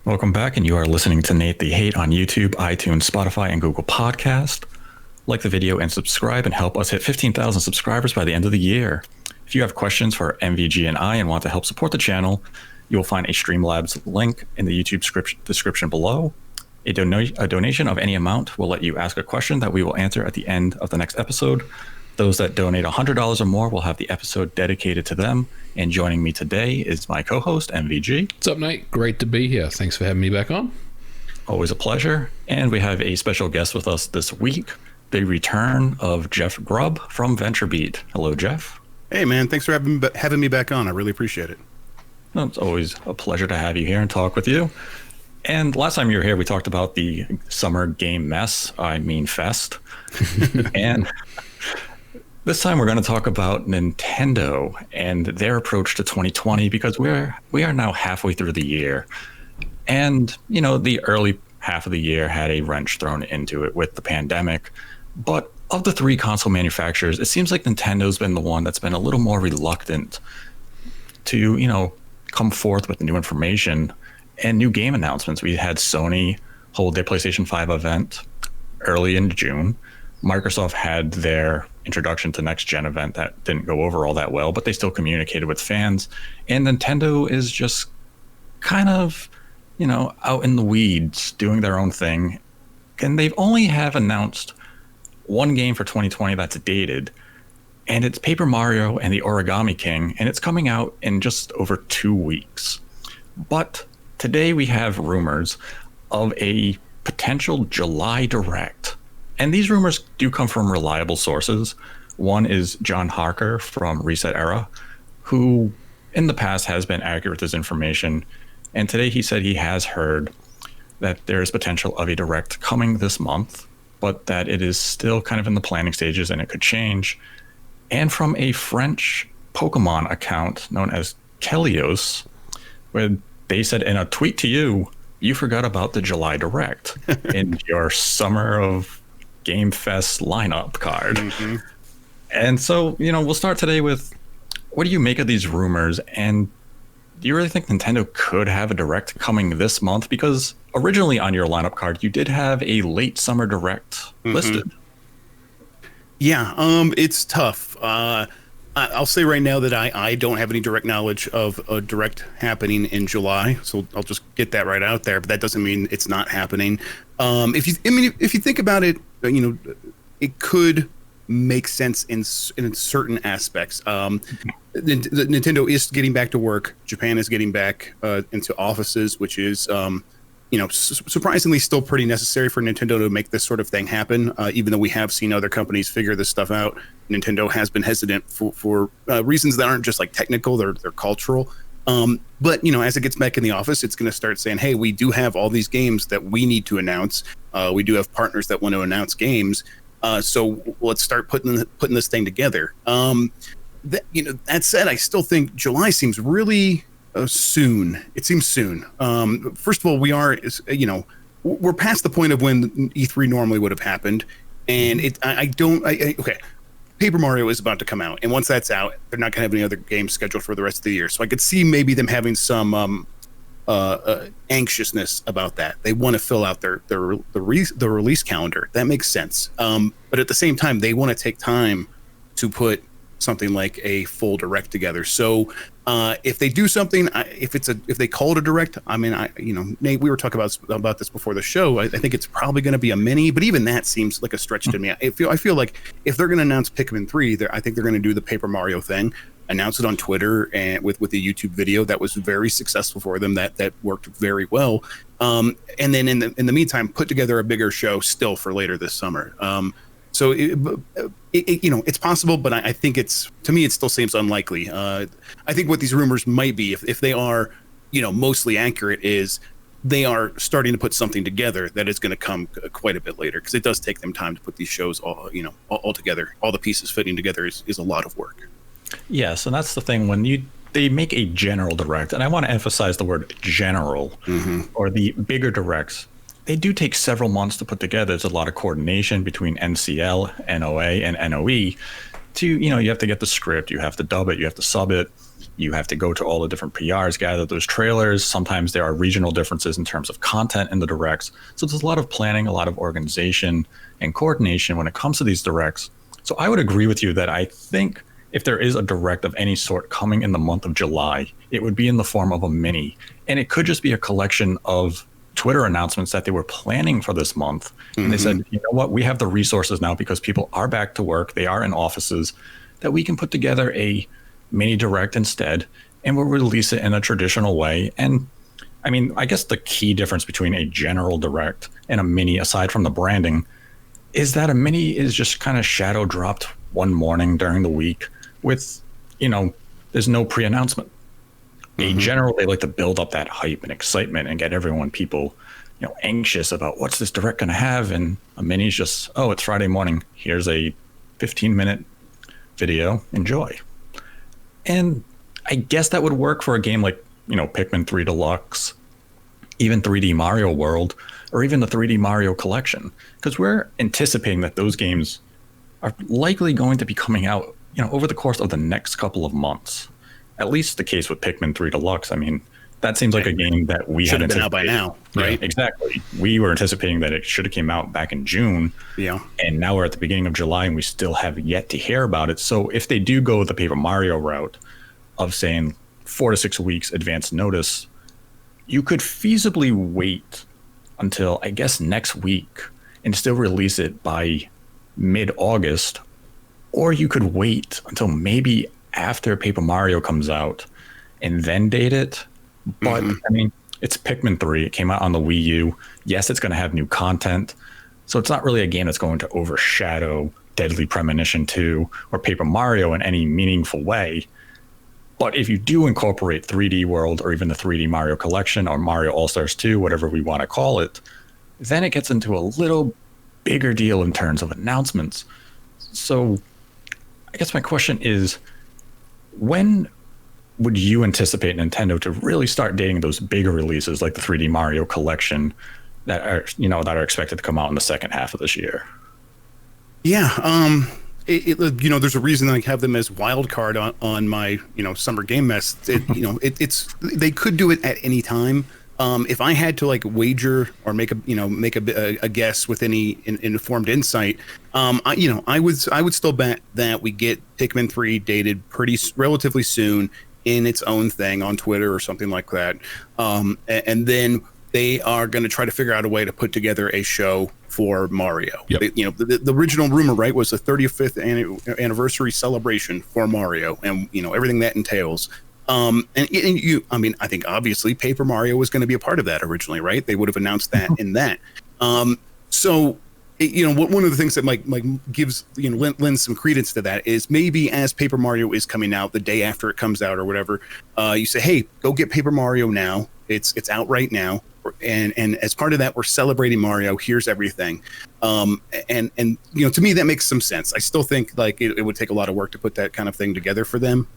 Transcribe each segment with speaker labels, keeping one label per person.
Speaker 1: Welcome back, and you are listening to Nate the Hate on YouTube, iTunes, Spotify, and Google Podcast. Like the video and subscribe and help us hit 15,000 subscribers by the end of the year. If you have questions for MVG and I and want to help support the channel, you will find a Streamlabs link in the YouTube description below. A donation of any amount will let you ask a question that we will answer at the end of the next episode. Those that donate $100 or more will have the episode dedicated to them. And joining me today is my co-host, MVG.
Speaker 2: What's up, Nate? Great to be here. Thanks for having me back on.
Speaker 1: Always a pleasure. And we have a special guest with us this week, the return of Jeff Grubb from VentureBeat. Hello, Jeff.
Speaker 3: Hey, man. Thanks for having me back on. I really appreciate it.
Speaker 1: Well, it's always a pleasure to have you here and talk with you. And last time you were here, we talked about the summer game fest. And this time we're going to talk about Nintendo and their approach to 2020, because we are now halfway through the year. And, you know, the early half of the year had a wrench thrown into it with the pandemic. But of the three console manufacturers, it seems like Nintendo's been the one that's been a little more reluctant to, you know, come forth with new information and new game announcements. We had Sony hold their PlayStation 5 event early in June. Microsoft had their introduction to next gen event that didn't go over all that well, but they still communicated with fans. And Nintendo is just kind of, you know, out in the weeds doing their own thing. And they've only have announced one game for 2020 that's dated, and it's Paper Mario and the Origami King, and it's coming out in just over 2 weeks. But today we have rumors of a potential July Direct. And these rumors do come from reliable sources. One is John Harker from Reset Era, who in the past has been accurate with his information. And today he said he has heard that there is potential of a Direct coming this month, but that it is still kind of in the planning stages and it could change. And from a French Pokemon account known as Kelios, where they said in a tweet to you, you forgot about the July Direct in your Summer of Game Fest lineup card. Mm-hmm. And so, you know, we'll start today with, what do you make of these rumors? And do you really think Nintendo could have a Direct coming this month? Because originally on your lineup card, you did have a late summer Direct listed.
Speaker 3: Yeah, it's tough. I'll say right now that I don't have any direct knowledge of a Direct happening in July, so I'll just get that right out there. But that doesn't mean it's not happening. If you think about it, you know, it could make sense in certain aspects. Nintendo is getting back to work. Japan is getting back into offices, which is you know, surprisingly still pretty necessary for Nintendo to make this sort of thing happen. Even though we have seen other companies figure this stuff out, Nintendo has been hesitant for reasons that aren't just like technical, they're cultural. But, you know, as it gets back in the office, it's going to start saying, hey, we do have all these games that we need to announce. We do have partners that want to announce games. So let's start putting this thing together. That said, I still think July seems really soon. It seems soon. First of all, we're past the point of when E3 normally would have happened. And okay. Paper Mario is about to come out, and once that's out, they're not going to have any other games scheduled for the rest of the year. So I could see maybe them having some anxiousness about that. They want to fill out the release calendar. That makes sense. But at the same time, they want to take time to put something like a full Direct together. So if they do something, if they call it a Direct, I mean, Nate, we were talking about this before the show. I think it's probably going to be a mini, but even that seems like a stretch to me. I feel like if they're going to announce Pikmin 3, I think they're going to do the Paper Mario thing, announce it on Twitter and with the YouTube video that was very successful for them. That worked very well. And then in the meantime, put together a bigger show still for later this summer. So it's possible, but I think to me it still seems unlikely. I think what these rumors might be, if they are, mostly accurate, is they are starting to put something together that is going to come quite a bit later, because it does take them time to put these shows all together. All the pieces fitting together is a lot of work.
Speaker 1: Yes, and that's the thing when they make a general Direct, and I want to emphasize the word general, or the bigger Directs. They do take several months to put together. There's a lot of coordination between NCL, NOA, and NOE. You have to get the script, you have to dub it, you have to sub it. You have to go to all the different PRs, gather those trailers. Sometimes there are regional differences in terms of content in the directs. So there's a lot of planning, a lot of organization and coordination when it comes to these directs. So I would agree with you that I think if there is a direct of any sort coming in the month of July, it would be in the form of a mini. And it could just be a collection of Twitter announcements that they were planning for this month. And they said, you know what, we have the resources now because people are back to work. They are in offices, that we can put together a mini direct instead, and we'll release it in a traditional way. And I mean, I guess the key difference between a general direct and a mini, aside from the branding, is that a mini is just kind of shadow dropped one morning during the week with, you know, there's no pre-announcement. A general, they like to build up that hype and excitement and get people, you know, anxious about what's this direct going to have. And a mini is just, oh, it's Friday morning. Here's a 15-minute video. Enjoy. And I guess that would work for a game like, you know, Pikmin 3 Deluxe, even 3D Mario World, or even the 3D Mario Collection, because we're anticipating that those games are likely going to be coming out, you know, over the course of the next couple of months. At least the case with Pikmin 3 Deluxe. I mean, that seems like a game that we
Speaker 3: should
Speaker 1: had
Speaker 3: have been out by now, right?
Speaker 1: Yeah, exactly. We were anticipating that it should have came out back in June.
Speaker 3: Yeah. And
Speaker 1: now we're at the beginning of July and we still have yet to hear about it. So if they do go the Paper Mario route of saying 4 to 6 weeks advance notice, you could feasibly wait until, I guess, next week and still release it by mid-August. Or you could wait until maybe after Paper Mario comes out and then date it. But I mean, it's Pikmin 3. It came out on the Wii U. Yes, it's going to have new content. So it's not really a game that's going to overshadow Deadly Premonition 2 or Paper Mario in any meaningful way. But if you do incorporate 3D World or even the 3D Mario Collection or Mario All-Stars 2, whatever we want to call it, then it gets into a little bigger deal in terms of announcements. So I guess my question is, when would you anticipate Nintendo to really start dating those bigger releases like the 3D Mario Collection that are expected to come out in the second half of this year?
Speaker 3: Yeah, there's a reason I have them as wild card on my Summer Game Mess. It's they could do it at any time. If I had to like wager or make a guess with any informed insight, I would still bet that we get Pikmin 3 dated relatively soon in its own thing on Twitter or something like that, and then they are going to try to figure out a way to put together a show for Mario.
Speaker 2: Yep.
Speaker 3: The original rumor, right, was the 35th anniversary celebration for Mario, and everything that entails. I think obviously Paper Mario was going to be a part of that originally, right? They would have announced that in that. So, one of the things that Mike gives, lends some credence to that is maybe as Paper Mario is coming out the day after it comes out or whatever, you say, hey, go get Paper Mario now. It's out right now. And as part of that, we're celebrating Mario. Here's everything. And to me, that makes some sense. I still think like it would take a lot of work to put that kind of thing together for them.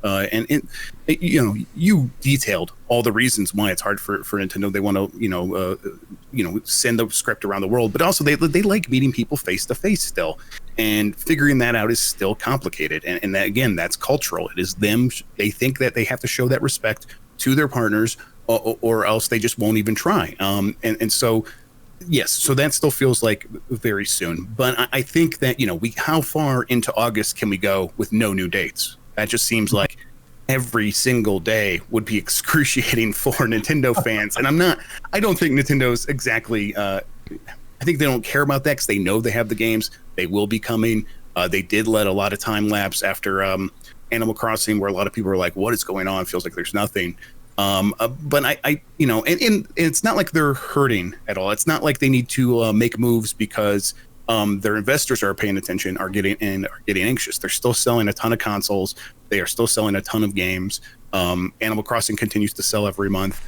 Speaker 3: You detailed all the reasons why it's hard for Nintendo. They want to, send the script around the world, but also they like meeting people face to face still, and figuring that out is still complicated. And that, again, that's cultural. It is them. They think that they have to show that respect to their partners, or else they just won't even try. And so, yes, so that still feels like very soon. But I think that, how far into August can we go with no new dates? That just seems like every single day would be excruciating for Nintendo fans. And I don't think Nintendo's exactly, I think they don't care about that because they know they have the games. They will be coming. They did let a lot of time lapse after Animal Crossing, where a lot of people were like, what is going on? It feels like there's nothing. But and it's not like they're hurting at all. It's not like they need to make moves because their investors are paying attention, are getting anxious. They're still selling a ton of consoles. They are still selling a ton of games. Animal Crossing continues to sell every month.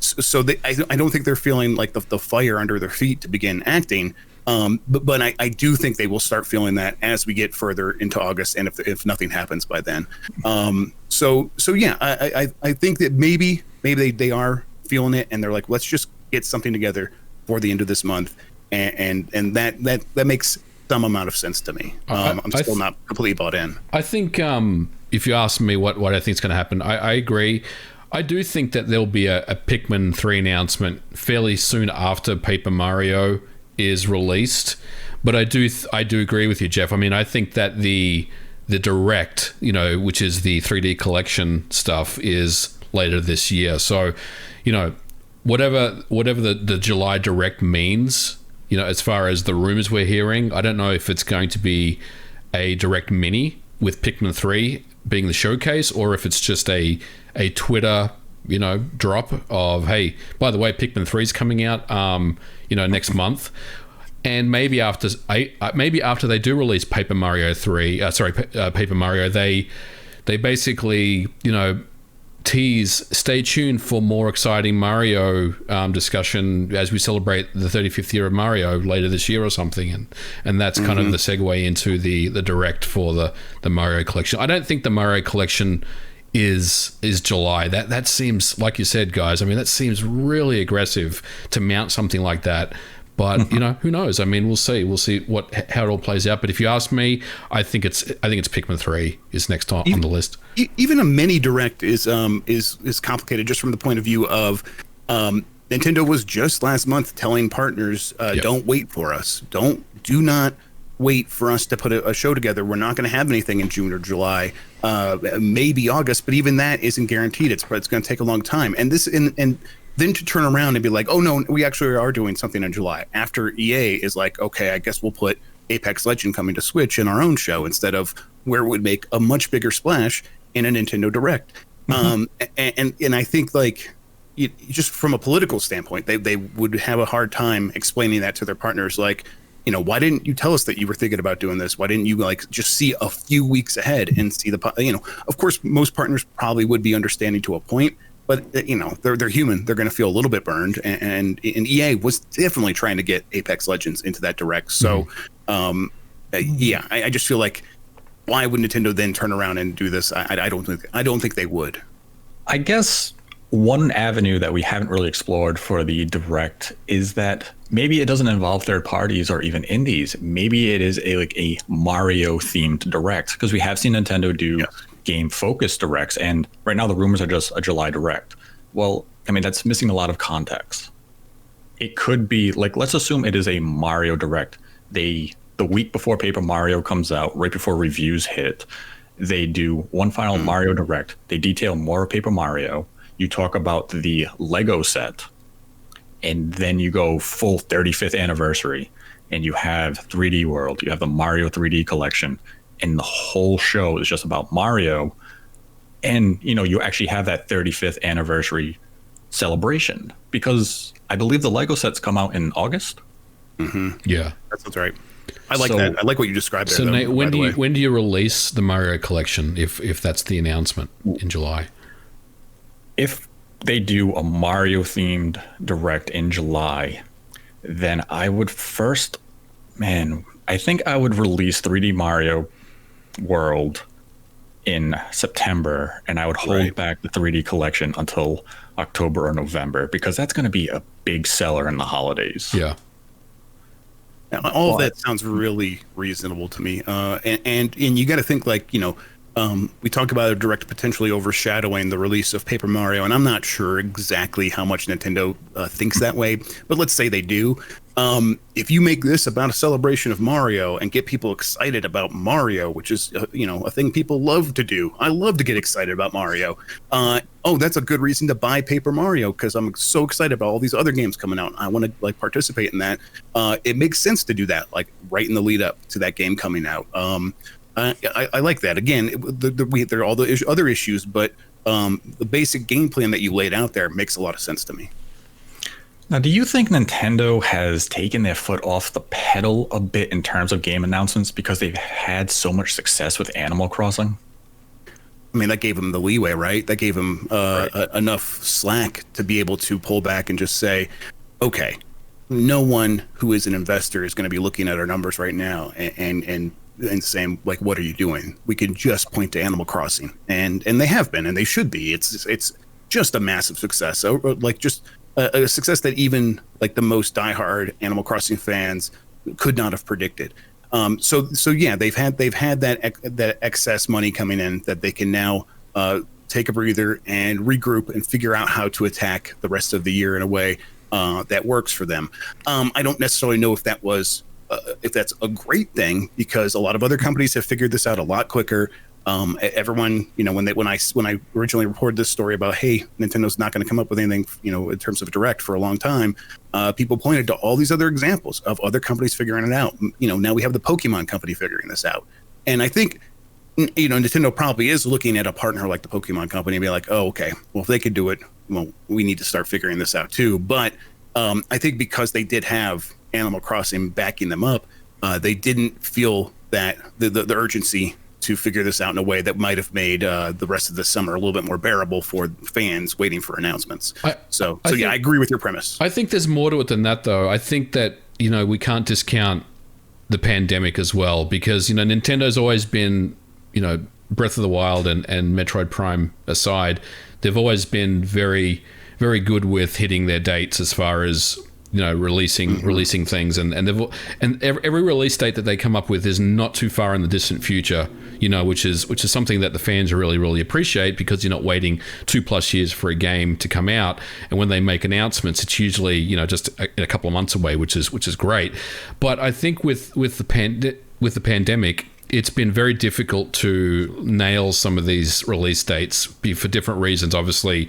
Speaker 3: So I don't think they're feeling like the fire under their feet to begin acting. But I do think they will start feeling that as we get further into August, and if nothing happens by then. So yeah, I think that maybe they are feeling it, and they're like, let's just get something together for the end of this month, and that makes some amount of sense to me. I'm still not completely bought in.
Speaker 2: I think if you ask me what I think is going to happen, I agree. I do think that there'll be a Pikmin 3 announcement fairly soon after Paper Mario is released. But I do agree with you, Jeff. I mean, I think that the Direct, which is the 3D collection stuff, is later this year. So, whatever the July Direct means, as far as the rumors we're hearing, I don't know if it's going to be a Direct Mini with Pikmin 3 being the showcase, or if it's just a Twitter, drop of, hey, by the way, Pikmin 3 is coming out, next month. And maybe after they do release Paper Mario 3, Paper Mario, they basically, tease, stay tuned for more exciting Mario discussion as we celebrate the 35th year of Mario later this year or something, and that's kind of the segue into the Direct for the Mario collection. I don't think the Mario collection is July. That seems, like you said, guys, I mean, that seems really aggressive to mount something like that. But who knows? I mean, we'll see how it all plays out. But if you ask me, I think it's Pikmin 3 is next on the list.
Speaker 3: Even a mini Direct is complicated just from the point of view of Nintendo was just last month telling partners, don't wait for us. Do not wait for us to put a show together. We're not going to have anything in June or July, maybe August, but even that isn't guaranteed. It's going to take a long time. And then to turn around and be like, oh no, we actually are doing something in July, after EA is like, okay, I guess we'll put Apex Legend coming to Switch in our own show instead of where it would make a much bigger splash in a Nintendo Direct. And I think, like, just from a political standpoint, they would have a hard time explaining that to their partners. Like, why didn't you tell us that you were thinking about doing this? Why didn't you just see a few weeks ahead and see of course, most partners probably would be understanding to a point. But they're human. They're going to feel a little bit burned, and EA was definitely trying to get Apex Legends into that Direct. So, I just feel like, why would Nintendo then turn around and do this? I don't think they would.
Speaker 1: I guess one avenue that we haven't really explored for the Direct is that maybe it doesn't involve third parties or even indies. Maybe it is a Mario themed Direct, because we have seen Nintendo do game focused Directs, and right now the rumors are just a July Direct. Well, I mean, that's missing a lot of context. It could be like, let's assume it is a Mario Direct. The week before Paper Mario comes out, right before reviews hit, they do one final Mario Direct. They detail more of Paper Mario. You talk about the Lego set, and then you go full 35th anniversary, and you have 3D World, you have the Mario 3D collection, and the whole show is just about Mario. And, you actually have that 35th anniversary celebration, because I believe the Lego sets come out in August.
Speaker 2: Yeah,
Speaker 3: that's right. I like that. I like what you described there.
Speaker 2: So, Nate, when do you release the Mario collection, if that's the announcement in July?
Speaker 1: If they do a Mario themed Direct in July, then I would I think I would release 3D Mario World in September, and I would hold back the 3D collection until October or November, because that's going to be a big seller in the holidays.
Speaker 2: Yeah.
Speaker 3: All of that sounds really reasonable to me. And you got to think, like, we talk about a Direct potentially overshadowing the release of Paper Mario, and I'm not sure exactly how much Nintendo thinks that way, but let's say they do. If you make this about a celebration of Mario and get people excited about Mario, which is a thing people love to do. I love to get excited about Mario. That's a good reason to buy Paper Mario, because I'm so excited about all these other games coming out. I want to participate in that. It makes sense to do that right in the lead up to that game coming out. I like that. Again, there are all the other issues, but the basic game plan that you laid out there makes a lot of sense to me.
Speaker 1: Now, do you think Nintendo has taken their foot off the pedal a bit in terms of game announcements because they've had so much success with Animal Crossing?
Speaker 3: I mean, that gave them the leeway, right? That gave them enough slack to be able to pull back and just say, okay, no one who is an investor is going to be looking at our numbers right now and saying, like, what are you doing? We can just point to Animal Crossing. And they have been, and they should be. It's just a massive success. So, like, just a success that even, like, the most diehard Animal Crossing fans could not have predicted. So yeah, they've had that excess money coming in that they can now take a breather and regroup and figure out how to attack the rest of the year in a way that works for them. I don't necessarily know if that's a great thing, because a lot of other companies have figured this out a lot quicker. Everyone, when I originally reported this story about, hey, Nintendo's not going to come up with anything, in terms of a direct for a long time, people pointed to all these other examples of other companies figuring it out. Now we have the Pokemon company figuring this out, and I think, Nintendo probably is looking at a partner like the Pokemon company and be like, oh, okay, well, if they could do it, well, we need to start figuring this out too. But I think because they did have Animal Crossing backing them up, they didn't feel that the urgency to figure this out in a way that might have made the rest of the summer a little bit more bearable for fans waiting for announcements. I agree with your premise.
Speaker 2: I think there's more to it than that, though. I think that, we can't discount the pandemic as well, because, Nintendo's always been, Breath of the Wild and Metroid Prime aside, they've always been very, very good with hitting their dates as far as releasing things, and every release date that they come up with is not too far in the distant future, which is something that the fans really, really appreciate, because you're not waiting 2+ years for a game to come out, and when they make announcements, it's usually just a couple of months away, which is great. But I think with the pandemic, it's been very difficult to nail some of these release dates for different reasons. Obviously,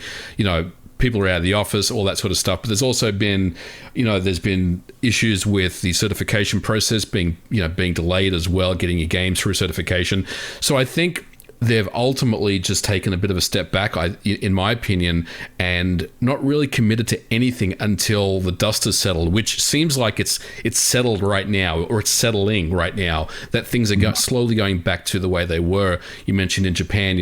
Speaker 2: people are out of the office, all that sort of stuff. But there's also been, there's been issues with the certification process being delayed as well, getting your games through certification. So I think they've ultimately just taken a bit of a step back, in my opinion, and not really committed to anything until the dust has settled, which seems like it's settled right now, or it's settling right now, that things are slowly going back to the way they were. You mentioned in Japan,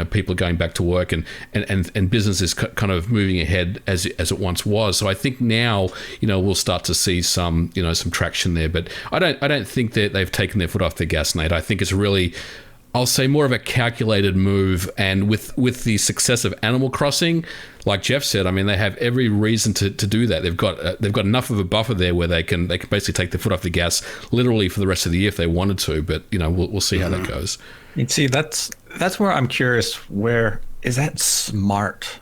Speaker 2: people are going back to work, and business is kind of moving ahead as it once was. So I think now, we'll start to see some traction there. But I don't think that they've taken their foot off the gas, Nate. I think it's really, I'll say, more of a calculated move, and with the success of Animal Crossing, like Jeff said, I mean, they have every reason to do that. They've got enough of a buffer there where they can basically take their foot off the gas literally for the rest of the year if they wanted to. But we'll see how that goes.
Speaker 1: And see, that's where I'm curious. Where is that smart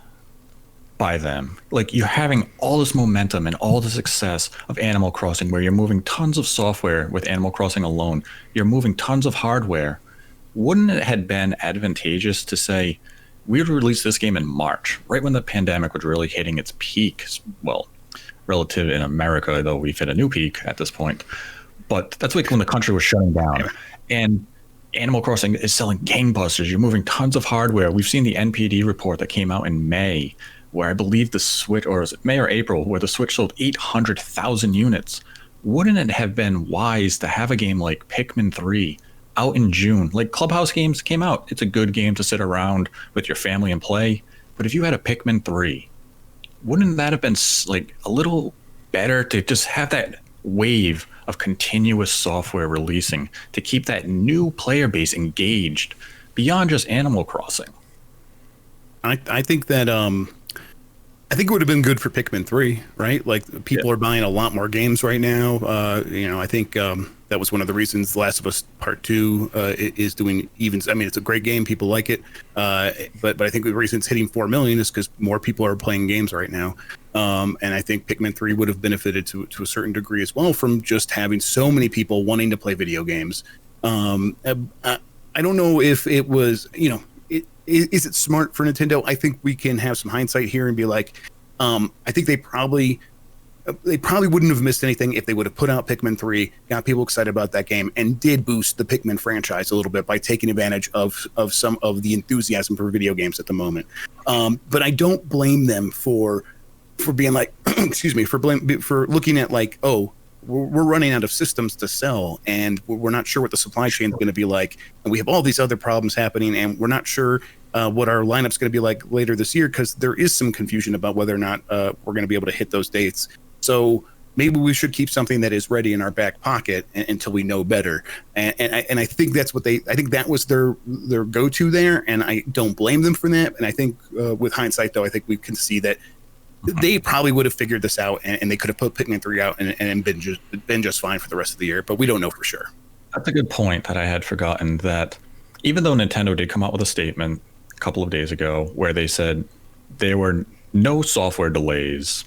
Speaker 1: by them? Like, you're having all this momentum and all the success of Animal Crossing, where you're moving tons of software with Animal Crossing alone. You're moving tons of hardware. Wouldn't it have been advantageous to say, we would release this game in March, right when the pandemic was really hitting its peak? Well, relative in America, though we've hit a new peak at this point. But that's like when the country was shutting down. And Animal Crossing is selling gangbusters. You're moving tons of hardware. We've seen the NPD report that came out in May, where I believe the Switch, or is it May or April, where the Switch sold 800,000 units. Wouldn't it have been wise to have a game like Pikmin 3 out in June? Like, Clubhouse games came out. It's a good game to sit around with your family and play. But if you had a Pikmin 3, wouldn't that have been like a little better to just have that wave of continuous software releasing to keep that new player base engaged beyond just Animal Crossing?
Speaker 3: I think that I think it would have been good for Pikmin 3, right? Like, people are buying a lot more games right now. I think that was one of the reasons The Last of Us Part 2 is doing even. I mean, it's a great game. People like it. But I think the reason it's hitting 4 million is because more people are playing games right now. And I think Pikmin 3 would have benefited to a certain degree as well from just having so many people wanting to play video games. I don't know if it was, is it smart for Nintendo? I think we can have some hindsight here and be like, I think they probably wouldn't have missed anything if they would have put out Pikmin 3, got people excited about that game, and did boost the Pikmin franchise a little bit by taking advantage of some of the enthusiasm for video games at the moment. But I don't blame them for being like, excuse me, for looking at like, oh, we're running out of systems to sell, and we're not sure what the supply chain is going to be like, and we have all these other problems happening, and we're not sure what our lineup's going to be like later this year, because there is some confusion about whether or not we're going to be able to hit those dates. So maybe we should keep something that is ready in our back pocket until we know better. And I think that's what I think that was their go-to there, and I don't blame them for that. And I think with hindsight, though, I think we can see that they probably would have figured this out, and they could have put Pikmin 3 out and been just fine for the rest of the year, but we don't know for sure.
Speaker 1: That's a good point that I had forgotten, that even though Nintendo did come out with a statement a couple of days ago where they said there were no software delays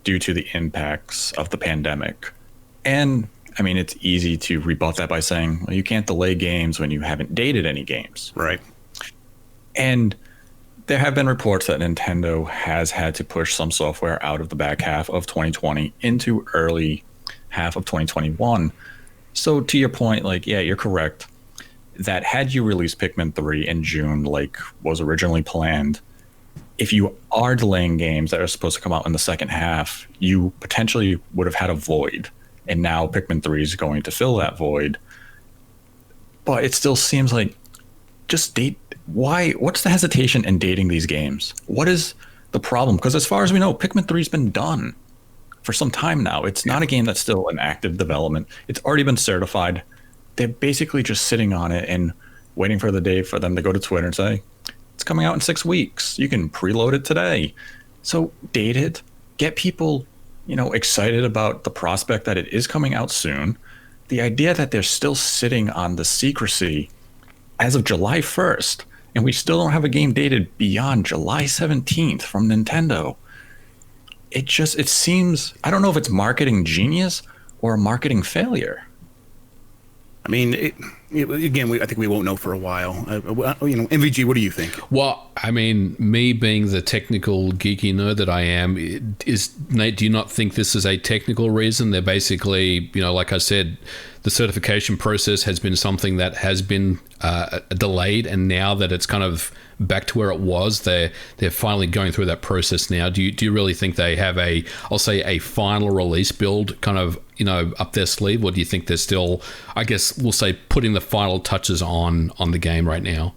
Speaker 1: due to the impacts of the pandemic. And I mean, it's easy to rebut that by saying, well, you can't delay games when you haven't dated any games.
Speaker 3: Right.
Speaker 1: And there have been reports that Nintendo has had to push some software out of the back half of 2020 into early half of 2021. So to your point, like, yeah, you're correct that had you released Pikmin 3 in June, like was originally planned, if you are delaying games that are supposed to come out in the second half, you potentially would have had a void. And now Pikmin 3 is going to fill that void. But it still seems like just date. What's the hesitation in dating these games? What is the problem? Because as far as we know, Pikmin 3 has been done for some time now. It's not a game that's still in active development. It's already been certified. They're basically just sitting on it and waiting for the day for them to go to Twitter and say, it's coming out in 6 weeks. You can preload it today. So date it, get people, excited about the prospect that it is coming out soon. The idea that they're still sitting on the secrecy as of July 1st, and we still don't have a game dated beyond July 17th from Nintendo. It seems, I don't know if it's marketing genius or a marketing failure.
Speaker 3: I mean, again, I think we won't know for a while. MVG, what do you think?
Speaker 2: Well, I mean, me being the technical geeky nerd that I am, Nate, do you not think this is a technical reason? They're basically, like I said, the certification process has been something that has been delayed, and now that it's kind of back to where it was, they're finally going through that process now. Do you really think they have a final release build kind of up their sleeve, or do you think they're still, I guess we'll say, putting the final touches on the game right now?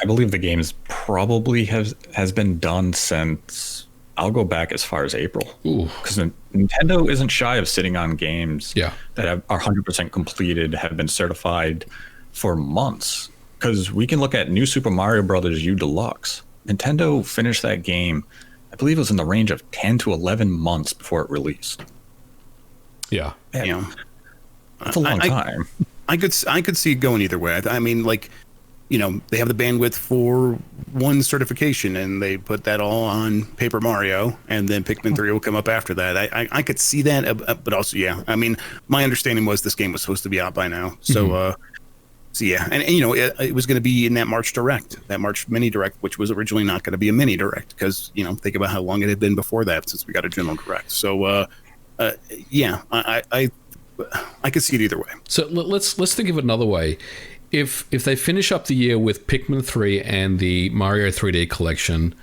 Speaker 1: I believe the game is probably has been done since, I'll go back as far as April. Because Nintendo isn't shy of sitting on games that are 100% completed, have been certified for months. Because we can look at New Super Mario Brothers U Deluxe. Nintendo finished that game, I believe it was in the range of 10 to 11 months before it released.
Speaker 2: Yeah.
Speaker 1: That's a long time.
Speaker 3: I could see it going either way. I mean, like, they have the bandwidth for one certification, and they put that all on Paper Mario, and then Pikmin 3 will come up after that. I could see that, but also, yeah. I mean, my understanding was this game was supposed to be out by now. So, so yeah. And it was going to be in that March Direct, that March Mini Direct, which was originally not going to be a Mini Direct because, think about how long it had been before that since we got a General Direct. So, yeah, I could see it either way.
Speaker 2: So let's think of it another way. If they finish up the year with Pikmin 3 and the Mario 3D collection,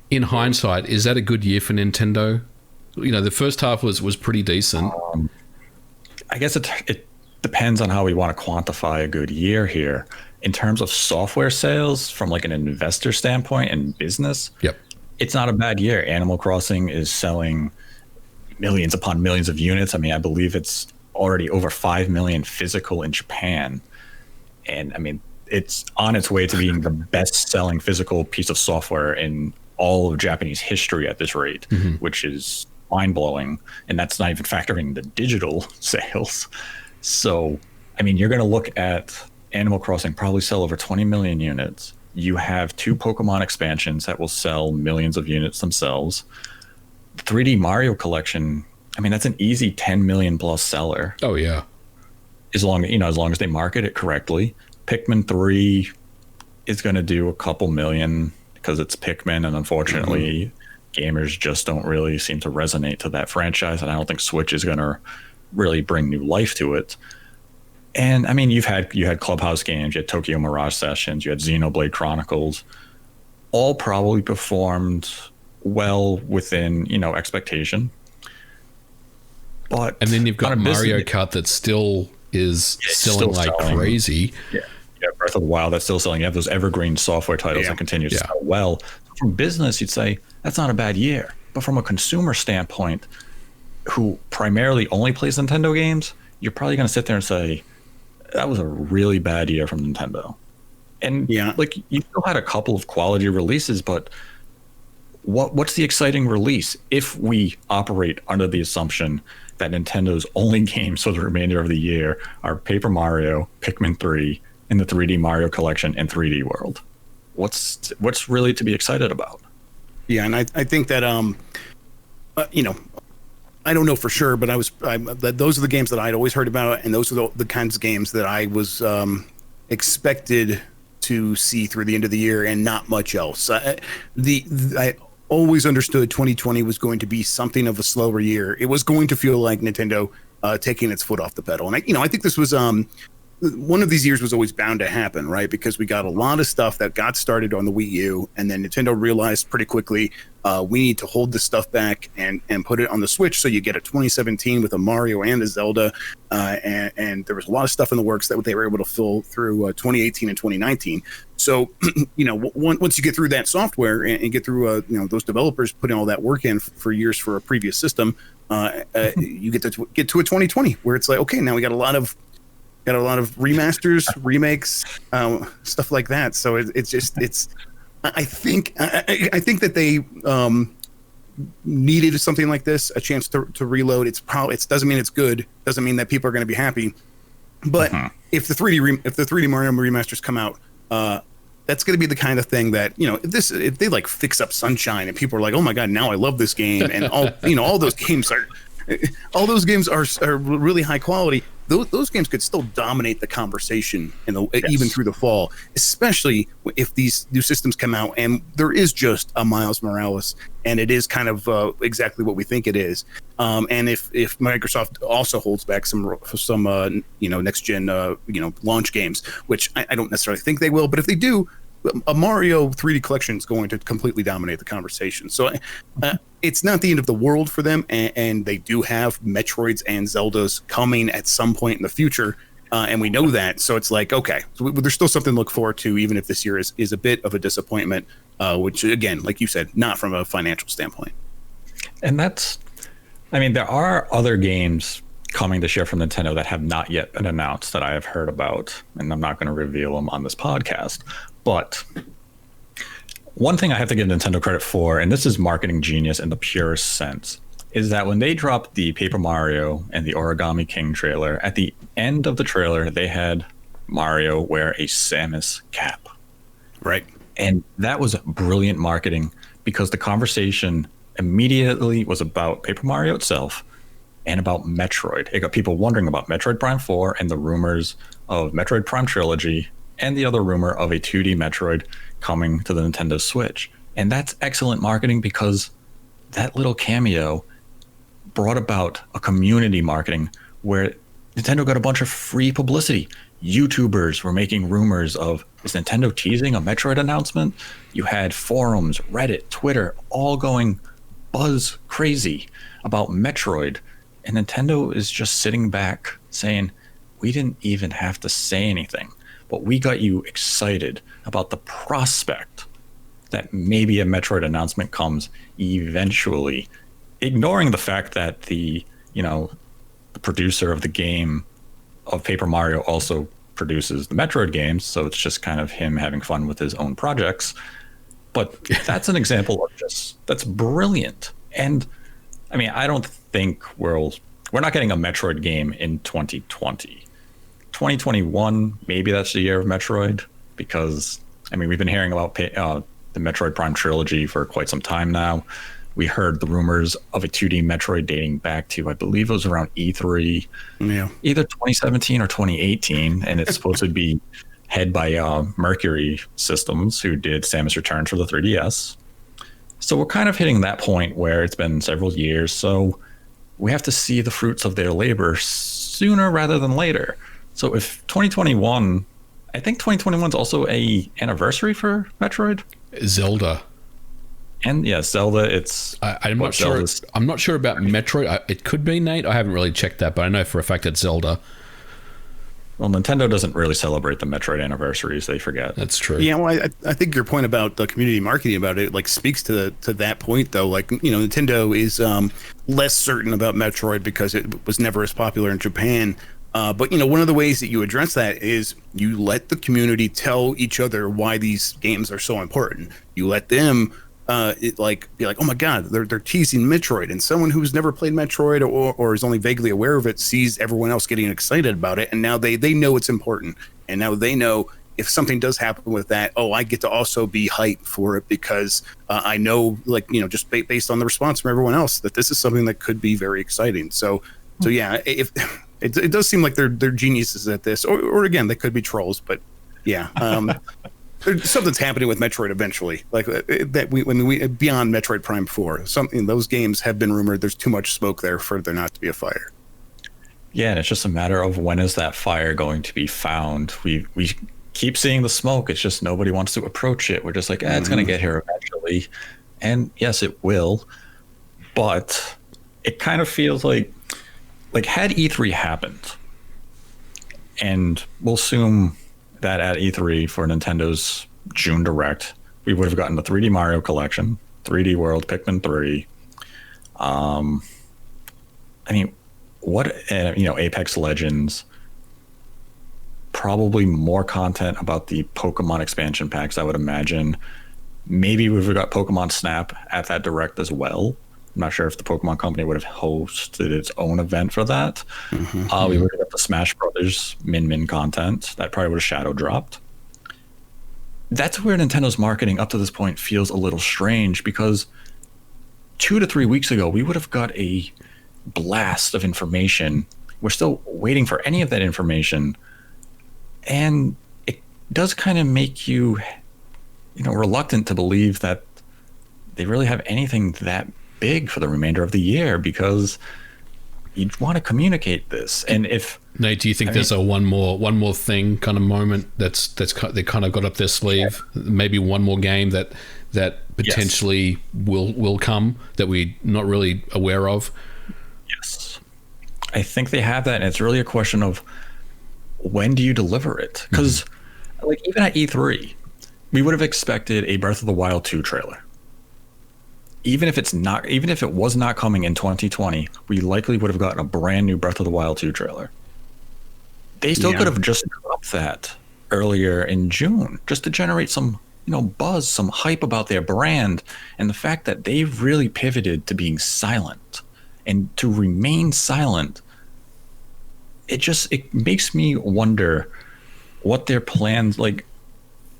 Speaker 2: in hindsight, is that a good year for Nintendo? The first half was pretty decent.
Speaker 1: I guess it depends on how we want to quantify a good year here. In terms of software sales, from like an investor standpoint and business, it's not a bad year. Animal Crossing is selling millions upon millions of units. I mean, I believe it's already over 5 million physical in Japan. And I mean, it's on its way to being the best-selling physical piece of software in all of Japanese history at this rate, which is mind-blowing. And that's not even factoring the digital sales. So, I mean, you're going to look at Animal Crossing probably sell over 20 million units. You have 2 Pokemon expansions that will sell millions of units themselves. 3D Mario Collection, I mean, that's an easy 10 million plus seller.
Speaker 2: Oh, yeah.
Speaker 1: As long as they market it correctly. Pikmin 3 is going to do a couple million because it's Pikmin, and unfortunately gamers just don't really seem to resonate to that franchise, and I don't think Switch is going to really bring new life to it. And I mean, you had Clubhouse games, you had Tokyo Mirage Sessions, you had Xenoblade Chronicles, all probably performed well within expectation. But
Speaker 2: and then you've got Mario Kart that still is selling like crazy.
Speaker 1: Yeah, Breath of the Wild that's still selling. You have those evergreen software titles that continue to sell well. From business, you'd say that's not a bad year. But from a consumer standpoint, who primarily only plays Nintendo games, you're probably going to sit there and say that was a really bad year from Nintendo. And like, you still had a couple of quality releases, but what's the exciting release if we operate under the assumption that Nintendo's only games for the remainder of the year are Paper Mario, Pikmin 3, and the 3D Mario Collection and 3D World. What's really to be excited about?
Speaker 3: Yeah, and I think that you know, I don't know for sure, but those are the games that I'd always heard about, and those are the kinds of games that I was expected to see through the end of the year, and not much else. I always understood 2020 was going to be something of a slower year. It was going to feel like Nintendo taking its foot off the pedal, and I think this was one of these years was always bound to happen, right? Because we got a lot of stuff that got started on the Wii U, and then Nintendo realized pretty quickly we need to hold this stuff back and put it on the Switch. So you get a 2017 with a Mario and a Zelda, and there was a lot of stuff in the works that they were able to fill through 2018 and 2019. So once you get through that software and get through those developers putting all that work in for years for a previous system, you get to a 2020 where it's like, okay, now we got a lot of remasters, remakes, stuff like that. So I think that they needed something like this, a chance to reload. It doesn't mean it's good. Doesn't mean that people are going to be happy. But if the 3D Mario remasters come out, that's going to be the kind of thing that, if they like fix up Sunshine and people are like, oh my God, now I love this game, and all those games are really high quality. Those games could still dominate the conversation even through the fall, especially if these new systems come out and there is just a Miles Morales, and it is kind of exactly what we think it is. And if Microsoft also holds back some next gen launch games, which I don't necessarily think they will, but if they do, a Mario 3D collection is going to completely dominate the conversation. So it's not the end of the world for them, and they do have Metroids and Zeldas coming at some point in the future, and we know that. So it's like, okay, so there's still something to look forward to, even if this year is a bit of a disappointment, which, again, like you said, not from a financial standpoint.
Speaker 1: And there are other games coming this year from Nintendo that have not yet been announced that I have heard about, and I'm not going to reveal them on this podcast. But one thing I have to give Nintendo credit for, and this is marketing genius in the purest sense, is that when they dropped the Paper Mario and the Origami King trailer, at the end of the trailer, they had Mario wear a Samus cap.
Speaker 3: Right.
Speaker 1: And that was brilliant marketing, because the conversation immediately was about Paper Mario itself and about Metroid. It got people wondering about Metroid Prime 4 and the rumors of Metroid Prime Trilogy, and the other rumor of a 2D Metroid coming to the Nintendo Switch. And that's excellent marketing, because that little cameo brought about a community marketing where Nintendo got a bunch of free publicity. YouTubers were making rumors of, is Nintendo teasing a Metroid announcement? You had forums, Reddit, Twitter, all going buzz crazy about Metroid. And Nintendo is just sitting back saying, we didn't even have to say anything, but we got you excited about the prospect that maybe a Metroid announcement comes eventually, ignoring the fact that the producer of the game of Paper Mario also produces the Metroid games, so it's just kind of him having fun with his own projects. But that's an example of that's brilliant. And I don't think we're not getting a Metroid game in 2020. 2021, maybe that's the year of Metroid, because we've been hearing about the Metroid Prime trilogy for quite some time now. We heard the rumors of a 2D Metroid dating back to, I believe it was around E3, either 2017 or 2018, and it's supposed to be head by Mercury Systems, who did Samus Returns for the 3DS. So we're kind of hitting that point where it's been several years, so we have to see the fruits of their labor sooner rather than later. So if 2021, I think 2021 is also a anniversary for Metroid.
Speaker 2: Zelda.
Speaker 1: And yeah, Zelda,
Speaker 2: I'm not sure. I'm not sure about Metroid. It could be, Nate. I haven't really checked that, but I know for a fact it's Zelda.
Speaker 1: Well, Nintendo doesn't really celebrate the Metroid anniversaries. They forget.
Speaker 2: That's true.
Speaker 3: Yeah, well, I think your point about the community marketing about it speaks to that point, though. Nintendo is less certain about Metroid because it was never as popular in Japan. But one of the ways that you address that is you let the community tell each other why these games are so important. You let them be like, oh my god, they're teasing Metroid, and someone who's never played Metroid or is only vaguely aware of it sees everyone else getting excited about it, and now they know it's important, and now they know if something does happen with that, oh, I get to also be hyped for it because I know, like, just based on the response from everyone else, that this is something that could be very exciting. So yeah, if it does seem like they're geniuses at this, or again, they could be trolls, but yeah. Something's happening with Metroid eventually, like that. We beyond Metroid Prime 4, something, those games have been rumored. There's too much smoke there for there not to be a fire.
Speaker 1: Yeah, and it's just a matter of when is that fire going to be found. We keep seeing the smoke. It's just nobody wants to approach it. We're just like, it's going to get here eventually, and yes, it will. But it kind of feels like had E3 happened, and we'll assume that at E3 for Nintendo's June Direct, we would have gotten the 3D Mario Collection, 3D World, Pikmin 3. I mean, Apex Legends, probably more content about the Pokemon expansion packs, I would imagine. Maybe we've got Pokemon Snap at that Direct as well. I'm not sure if the Pokemon Company would have hosted its own event for that. We would have got the Smash Brothers Min content. That probably would have shadow dropped. That's where Nintendo's marketing up to this point feels a little strange, because 2 to 3 weeks ago, we would have got a blast of information. We're still waiting for any of that information. And it does kind of make you, reluctant to believe that they really have anything that big for the remainder of the year, because you want to communicate this. And if
Speaker 2: Nate, do you think there's a one more thing kind of moment they kind of got up their sleeve? Yeah. Maybe one more game that potentially will come that we're not really aware of?
Speaker 1: Yes, I think they have that, and it's really a question of when do you deliver it? Because even at E3, we would have expected a Breath of the Wild 2 trailer. Even if it was not coming in 2020, we likely would have gotten a brand new Breath of the Wild 2 trailer. They still could have just dropped that earlier in June, just to generate some, buzz, some hype about their brand, and the fact that they've really pivoted to being silent and to remain silent. It makes me wonder what their plans like.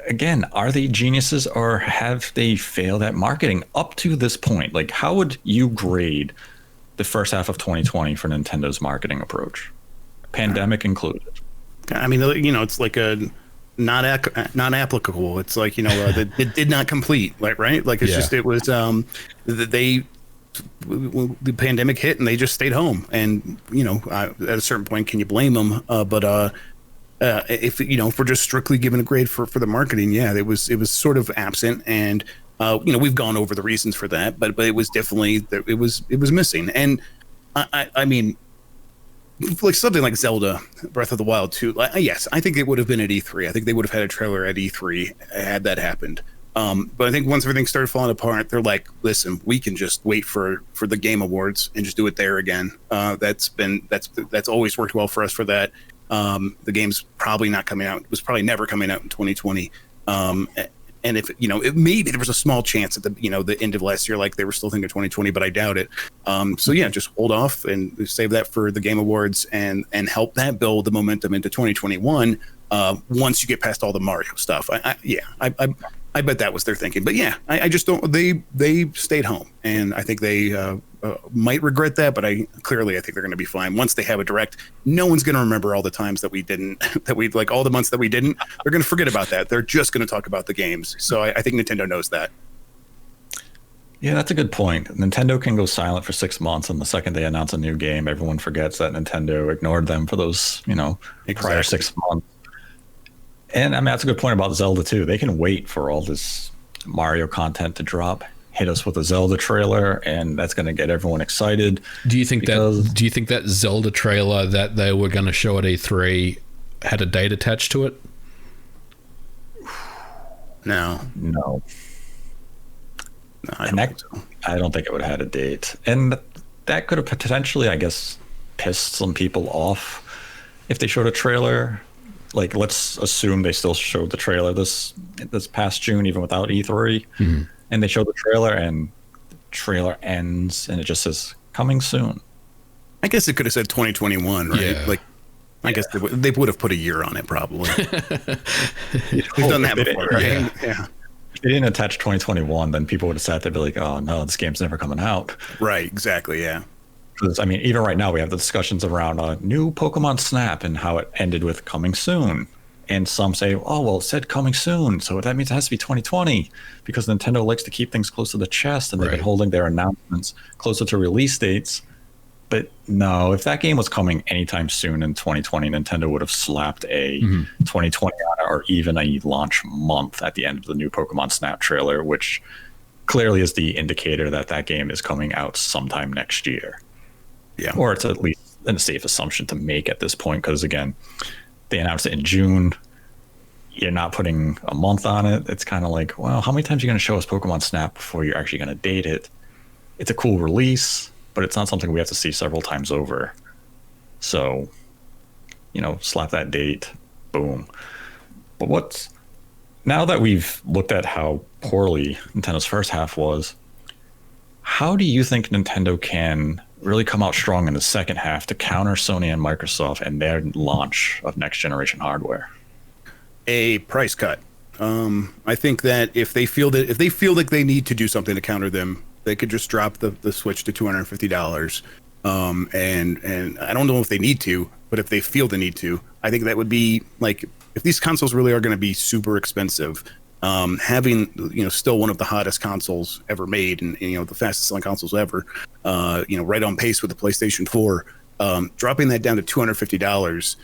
Speaker 1: Again, are they geniuses, or have they failed at marketing up to this point? Like, how would you grade the first half of 2020 for Nintendo's marketing approach, pandemic included?
Speaker 3: I mean, it's like a not applicable. It's like, it did not complete, right? Like, it's just, it was the pandemic hit and they just stayed home, and at a certain point, can you blame them? If we're just strictly giving a grade for the marketing, it was sort of absent, and we've gone over the reasons for that, but it was definitely it was missing. And I mean, like something like Zelda Breath of the Wild 2, yes, I think it would have been at E3. I think they would have had a trailer at E3 had that happened. But I think once everything started falling apart, they're like, listen, we can just wait for the Game Awards and just do it there again. That's always worked well for us for that. The game's probably not coming out. It was probably never coming out in 2020. And if maybe there was a small chance at the end of last year, like they were still thinking 2020, but I doubt it. So yeah, just hold off and save that for the Game Awards and help that build the momentum into 2021. Once you get past all the Mario stuff, I bet that was their thinking. But yeah, I just don't. They stayed home, and I think they might regret that. But I think they're going to be fine once they have a Direct. No one's going to remember all the times that we didn't, all the months that we didn't. They're going to forget about that. They're just going to talk about the games. So I think Nintendo knows that.
Speaker 1: Yeah, that's a good point. Nintendo can go silent for 6 months, and the second they announce a new game, everyone forgets that Nintendo ignored them for those, prior 6 months. And I mean, that's a good point about Zelda too. They can wait for all this Mario content to drop, hit us with a Zelda trailer, and that's going to get everyone excited.
Speaker 2: Do you think that Zelda trailer that they were going to show at E3 had a date attached to it?
Speaker 3: No. I
Speaker 1: don't think it would have had a date. And that could have potentially, I guess, pissed some people off if they showed a trailer. Like, let's assume they still showed the trailer this past June, even without E3. Mm-hmm. And they show the trailer, and the trailer ends, and it just says coming soon.
Speaker 3: I guess it could have said 2021, right?
Speaker 2: Yeah.
Speaker 3: Like, I guess they would have put a year on it, probably. We've done that before, right? Yeah.
Speaker 1: If they didn't attach 2021, then people would have sat there and be like, oh no, this game's never coming out.
Speaker 3: Right, exactly, yeah.
Speaker 1: Because, I mean, even right now, we have the discussions around new Pokemon Snap and how it ended with coming soon. And some say, oh, well, it said coming soon, so that means it has to be 2020, because Nintendo likes to keep things close to the chest, and they've been holding their announcements closer to release dates. But no, if that game was coming anytime soon in 2020, Nintendo would have slapped a 2020 on it, or even a launch month at the end of the new Pokemon Snap trailer, which clearly is the indicator that that game is coming out sometime next year.
Speaker 3: Yeah.
Speaker 1: Or it's at least a safe assumption to make at this point, because, again, they announced it in June. You're not putting a month on it. It's kind of like, well, how many times are you going to show us Pokemon Snap before you're actually going to date it? It's a cool release, but it's not something we have to see several times over. So, slap that date, boom. But now that we've looked at how poorly Nintendo's first half was, how do you think Nintendo can really come out strong in the second half to counter Sony and Microsoft and their launch of next generation hardware?
Speaker 3: A price cut. I think that if they feel like they need to do something to counter them, they could just drop the Switch to $250. And I don't know if they need to, but if they feel the need to, I think that would be like, if these consoles really are going to be super expensive, having still one of the hottest consoles ever made, and the fastest selling consoles ever, right on pace with the PlayStation 4, dropping that down to $250,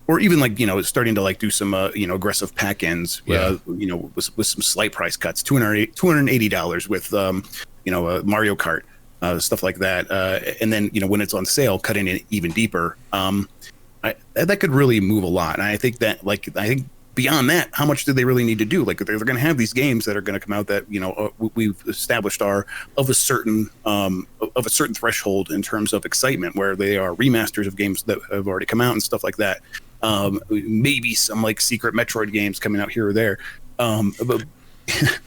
Speaker 3: or even starting to do some aggressive pack ends, with some slight price cuts, $280 with Mario Kart, stuff like that, and then when it's on sale, cutting it even deeper. That could really move a lot, and I think that beyond that, how much do they really need to do? Like, they're going to have these games that are going to come out that we've established are of a certain threshold in terms of excitement, where they are remasters of games that have already come out and stuff like that. Maybe some secret Metroid games coming out here or there. But I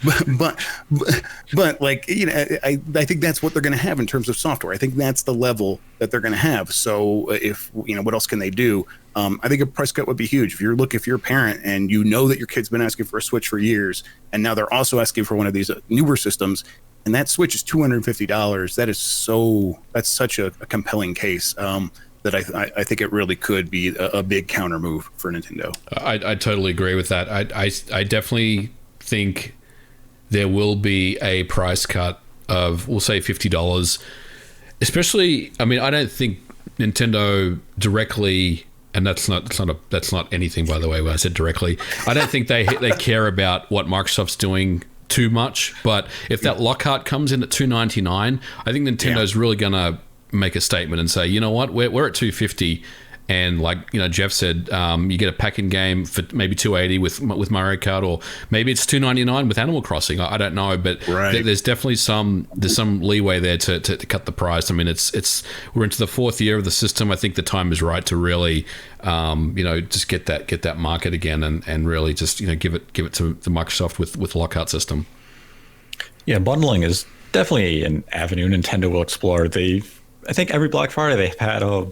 Speaker 3: think that's what they're going to have in terms of software. I think that's the level that they're going to have. So if what else can they do? I think a price cut would be huge. If you're a parent and that your kid's been asking for a Switch for years, and now they're also asking for one of these newer systems, and that Switch is $250. That's such a compelling case. That I think it really could be a big counter move for Nintendo.
Speaker 2: I totally agree with that. I definitely think there will be a price cut of, we'll say, $50. Especially, I mean, I don't think Nintendo directly, and that's not anything, by the way, when I said directly. I don't think they care about what Microsoft's doing too much. But if that Lockhart comes in at $299, I think Nintendo's really gonna make a statement and say, you know what, we're at $250, and Jeff said, you get a pack-in game for maybe $280 with Mario Kart, or maybe it's $299 with Animal Crossing. I don't know, but there's definitely some leeway there to cut the price. I mean, it's we're into the fourth year of the system. I think the time is right to really just get that market again, and really just give it to Microsoft with Lockhart system.
Speaker 1: Yeah, bundling is definitely an avenue Nintendo will explore. I think every Black Friday they've had a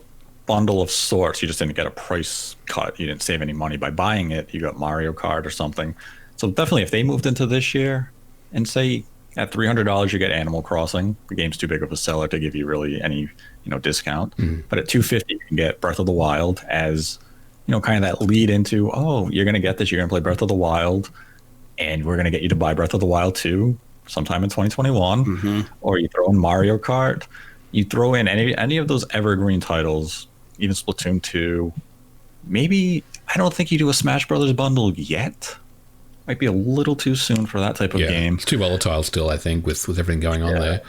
Speaker 1: bundle of sorts. You just didn't get a price cut. You didn't save any money by buying it. You got Mario Kart or something. So definitely, if they moved into this year and say at $300 you get Animal Crossing, the game's too big of a seller to give you really any discount. But at $250 you can get Breath of the Wild as kind of that lead into, oh, you're gonna get this. You're gonna play Breath of the Wild, and we're gonna get you to buy Breath of the Wild 2 sometime in 2021. Or you throw in Mario Kart. You throw in any of those evergreen titles, even Splatoon 2. Maybe, I don't think you do a Smash Brothers bundle yet. Might be a little too soon for that type of game.
Speaker 2: It's too volatile still, I think, with everything going on there.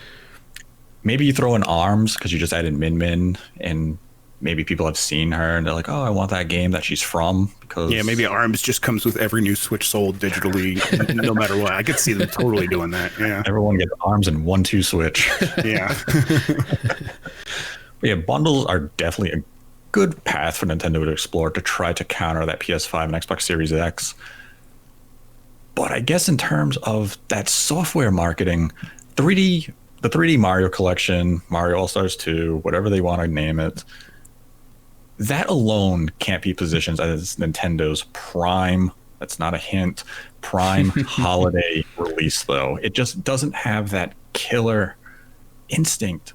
Speaker 1: Maybe you throw in ARMS because you just added Min Min, and maybe people have seen her and they're like, oh, I want that game that she's from. Because
Speaker 3: maybe ARMS just comes with every new Switch sold digitally, no matter what. I could see them totally doing that. Yeah,
Speaker 1: everyone gets ARMS and 1-2 Switch.
Speaker 3: Yeah.
Speaker 1: But yeah, bundles are definitely a good path for Nintendo to explore to try to counter that PS5 and Xbox Series X. But I guess in terms of that software marketing, the 3D Mario Collection, Mario All-Stars 2, whatever they want to name it, that alone can't be positioned as Nintendo's prime, that's not a hint, prime holiday release, though. It just doesn't have that killer instinct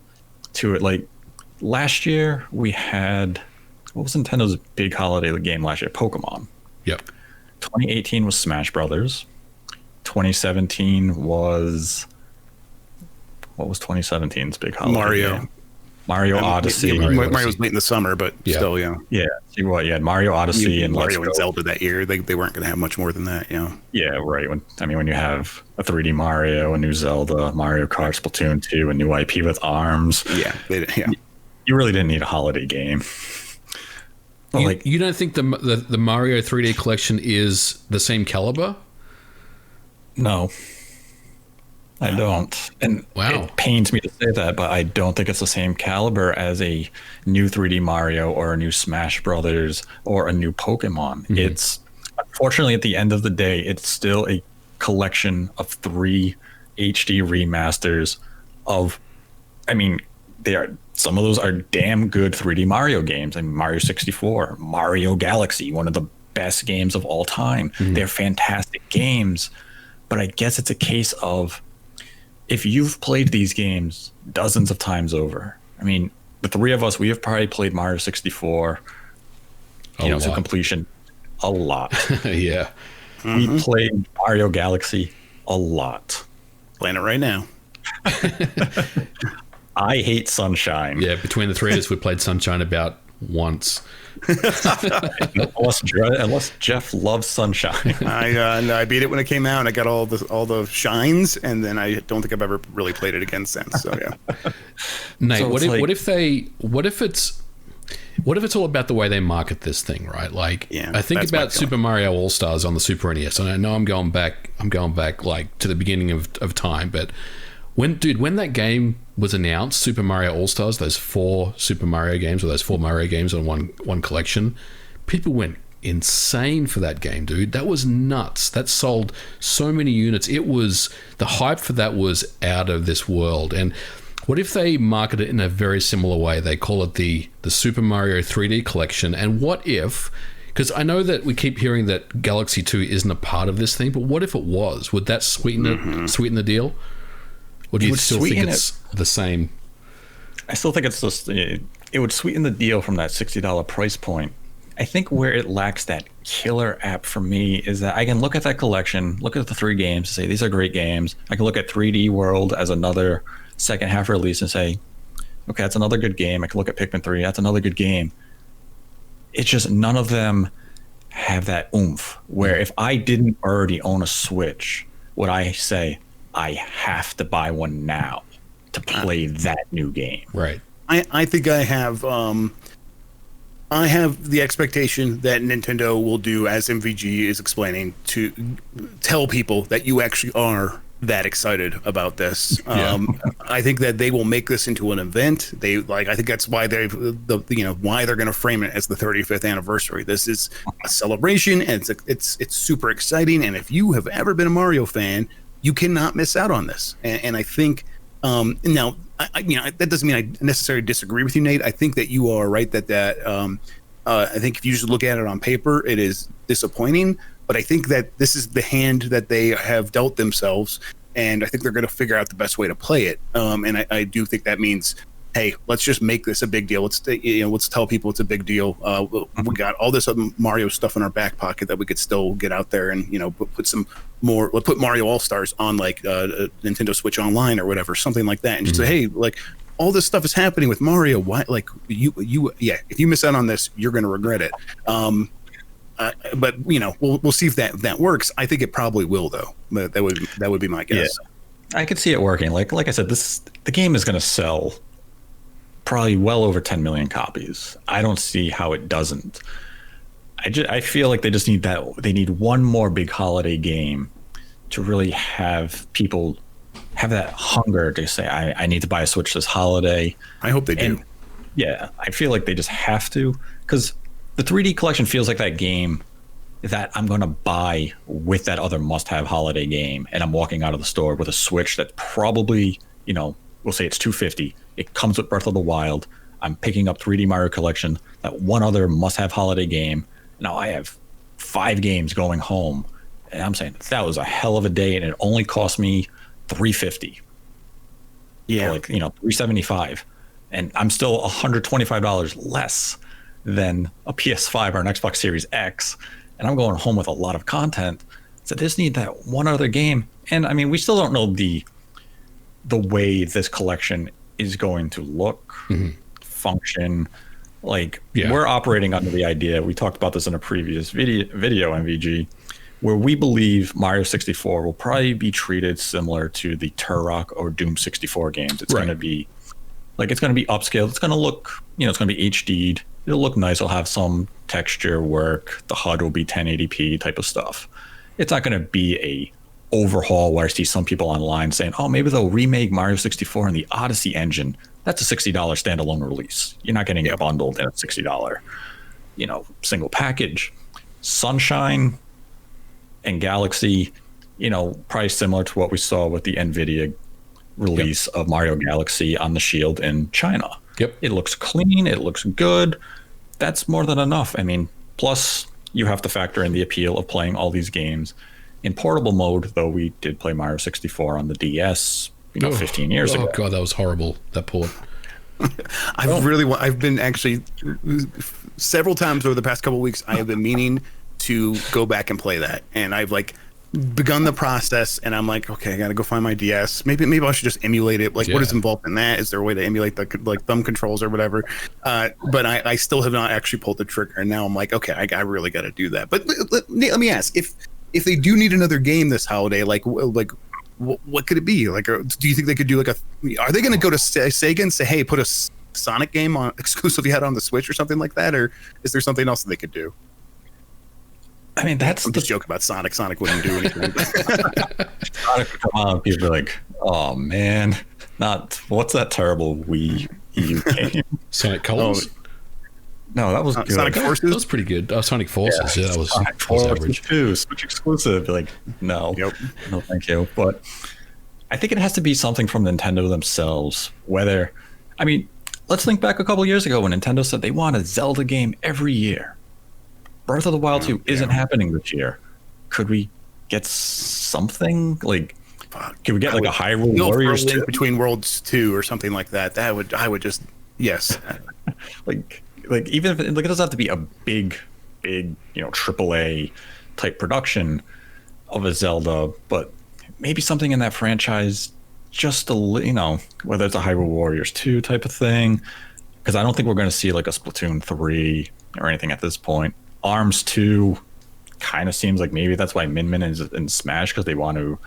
Speaker 1: to it. Like last year, we had, what was Nintendo's big holiday game last year? Pokemon.
Speaker 2: Yep.
Speaker 1: 2018 was Smash Brothers. 2017 was, what was 2017's big holiday game? Mario Odyssey.
Speaker 3: Mario was late in the summer, but still, yeah.
Speaker 1: Yeah. See what? Yeah, Mario Odyssey and
Speaker 3: Mario and Zelda that year. They weren't going to have much more than that. Yeah.
Speaker 1: Yeah. Right. When you have a 3D Mario, a new Zelda, Mario Kart, Splatoon 2, a new IP with ARMS.
Speaker 3: Yeah.
Speaker 1: You really didn't need a holiday game.
Speaker 2: You don't think the Mario 3D collection is the same caliber?
Speaker 1: No. I don't. And it pains me to say that, but I don't think it's the same caliber as a new 3D Mario or a new Smash Brothers or a new Pokemon. Mm-hmm. It's, unfortunately, at the end of the day, it's still a collection of 3 HD remasters of, I mean, some of those are damn good 3D Mario games. I mean, Mario 64, Mario Galaxy, one of the best games of all time. Mm-hmm. They're fantastic games, but I guess it's a case of, if you've played these games dozens of times over, I mean, the three of us, we have probably played Mario 64, to completion a lot.
Speaker 2: Yeah.
Speaker 3: Mm-hmm.
Speaker 1: We played Mario Galaxy a lot.
Speaker 3: Playing it right now.
Speaker 1: I hate Sunshine.
Speaker 2: Yeah, between the three of us, we played Sunshine about once.
Speaker 1: Unless Jeff loves Sunshine.
Speaker 3: I beat it when it came out. I got all the shines, and then I don't think I've ever really played it again since. So yeah.
Speaker 2: Nate, so what if it's all about the way they market this thing, right? Like, I think about Super Mario All Stars on the Super NES, and I know I'm going back like to the beginning of time, but when that game was announced, Super Mario All Stars, those 4 Super Mario games, or those 4 Mario games on one collection, people went insane for that game, dude. That was nuts. That sold so many units. The hype for that was out of this world. And what if they market it in a very similar way? They call it the Super Mario 3D collection. And what if, because I know that we keep hearing that Galaxy 2 isn't a part of this thing, but what if it was? Would that sweeten the deal? Or do you still think it's the same?
Speaker 1: I still think it's just, it would sweeten the deal from that $60 price point. I think where it lacks that killer app for me is that I can look at that collection, look at the 3 games, and say these are great games. I can look at 3D World as another second half release and say, okay, that's another good game. I can look at Pikmin 3, that's another good game. It's just none of them have that oomph where if I didn't already own a Switch, would I say, I have to buy one now to play that new game.
Speaker 2: Right.
Speaker 3: I think I have the expectation that Nintendo will do, as MVG is explaining, to tell people that you actually are that excited about this. I think that they will make this into an event. I think that's why why they're going to frame it as the 35th anniversary. This is a celebration, and it's super exciting. And if you have ever been a Mario fan, you cannot miss out on this. And I think now, that doesn't mean I necessarily disagree with you, Nate. I think that you are right that I think if you just look at it on paper, it is disappointing. But I think that this is the hand that they have dealt themselves, and I think they're going to figure out the best way to play it. And I do think that means, hey, let's just make this a big deal. Let's tell people it's a big deal. We got all this other Mario stuff in our back pocket that we could still get out there and put some more. Let's put Mario All Stars on like Nintendo Switch Online or whatever, something like that, and just say, hey, like all this stuff is happening with Mario. Why, like if you miss out on this, you're going to regret it. But we'll see if that works. I think it probably will, though. But that would be my guess.
Speaker 1: Yeah. I could see it working. Like I said, the game is going to sell probably well over 10 million copies. I don't see how it doesn't. I feel like they just need that. They need one more big holiday game to really have people have that hunger to say, I need to buy a Switch this holiday.
Speaker 3: I hope they do.
Speaker 1: Yeah, I feel like they just have to, because the 3D collection feels like that game that I'm going to buy with that other must-have holiday game, and I'm walking out of the store with a Switch that probably, we'll say it's $250. It comes with Breath of the Wild. I'm picking up 3D Mario Collection, that one other must-have holiday game. Now I have 5 games going home, and I'm saying that was a hell of a day, and it only cost me $350.
Speaker 3: Yeah,
Speaker 1: like $375, and I'm still $125 less than a PS5 or an Xbox Series X, and I'm going home with a lot of content. So I just need that one other game. And I mean, we still don't know the way this collection is going to look, function. Like, we're operating under the idea, we talked about this in a previous video MVG, where we believe Mario 64 will probably be treated similar to the Turok or Doom 64 games. It's going to be upscaled. It's going to look, it's going to be HD'd. It'll look nice. It'll have some texture work. The HUD will be 1080p type of stuff. It's not going to be a overhaul where I see some people online saying, oh, maybe they'll remake Mario 64 in the Odyssey engine. That's a $60 standalone release. You're not getting it bundled in a $60, single package. Sunshine and Galaxy, probably similar to what we saw with the NVIDIA release of Mario Galaxy on the Shield in China.
Speaker 2: Yep.
Speaker 1: It looks clean. It looks good. That's more than enough. I mean, plus you have to factor in the appeal of playing all these games in portable mode, though we did play Mario 64 on the DS, 15 years ago.
Speaker 2: Oh, God, that was horrible, that port.
Speaker 3: I've been actually several times over the past couple of weeks, I have been meaning to go back and play that. And I've begun the process, and I'm like, okay, I got to go find my DS. Maybe I should just emulate it. What is involved in that? Is there a way to emulate the thumb controls or whatever? But I still have not actually pulled the trigger. And now I'm like, okay, I really got to do that. But let me ask, if they do need another game this holiday, what could it be? Do you think they could do are they going to go to Sega and say, hey, put a Sonic game on exclusively on the Switch or something like that? Or is there something else that they could do?
Speaker 1: I mean, I'm
Speaker 3: just joking about Sonic. Sonic wouldn't do anything.
Speaker 1: Sonic would come out, people are like, oh man, what's that terrible Wii U game?
Speaker 2: Sonic Colors?
Speaker 1: No, that was good.
Speaker 3: Sonic Forces?
Speaker 2: That was pretty good. Sonic Forces, that was
Speaker 1: Sonic Forces average. Too. Switch exclusive. No.
Speaker 3: Yep.
Speaker 1: No, thank you. But I think it has to be something from Nintendo themselves. Let's think back a couple years ago when Nintendo said they want a Zelda game every year. Breath of the Wild 2 isn't happening this year. Could we get something? Could we get a Hyrule Warriors 2?
Speaker 3: Between Worlds 2 or something like that? I would just, yes.
Speaker 1: Even if it doesn't have to be a big, AAA type production of a Zelda, but maybe something in that franchise, just whether it's a Hyrule Warriors 2 type of thing, because I don't think we're going to see a Splatoon 3 or anything at this point. ARMS 2 kind of seems like maybe that's why Min is in Smash, because they want to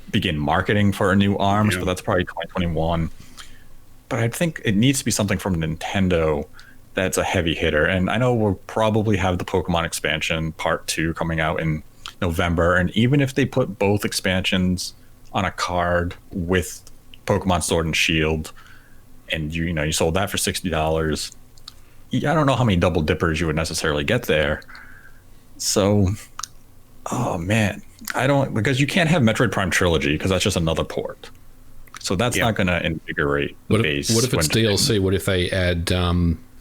Speaker 1: begin marketing for a new ARMS, but that's probably 2021. But I think it needs to be something from Nintendo that's a heavy hitter. And I know we'll probably have the Pokemon expansion Part 2 coming out in November. And even if they put both expansions on a card with Pokemon Sword and Shield, and you sold that for $60, I don't know how many double dippers you would necessarily get there. So, oh man, because you can't have Metroid Prime Trilogy because that's just another port. So that's not going to invigorate the base.
Speaker 2: What if it's DLC? What if they add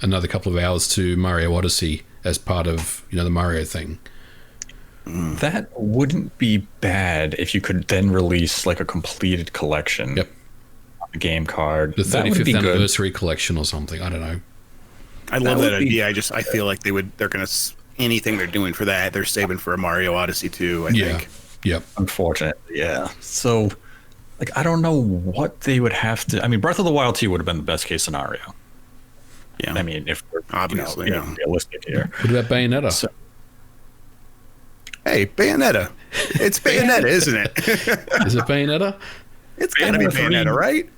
Speaker 2: another couple of hours to Mario Odyssey as part of the Mario thing?
Speaker 1: That wouldn't be bad if you could then release a completed collection.
Speaker 2: Yep.
Speaker 1: A game card.
Speaker 2: The 35th anniversary collection or something. I don't know.
Speaker 3: I love that idea. I feel like they're going to, anything they're doing for that, they're saving for a Mario Odyssey 2, I think.
Speaker 2: Yep.
Speaker 1: Unfortunately, yeah. So, I don't know what they would have to. I mean, Breath of the Wild 2 would have been the best case scenario.
Speaker 3: Yeah.
Speaker 1: I mean, if we're
Speaker 3: obviously
Speaker 1: realistic here.
Speaker 2: What about Bayonetta?
Speaker 1: So,
Speaker 3: hey, Bayonetta. It's Bayonetta, isn't it?
Speaker 2: Is it Bayonetta?
Speaker 3: It's got to be Bayonetta, right?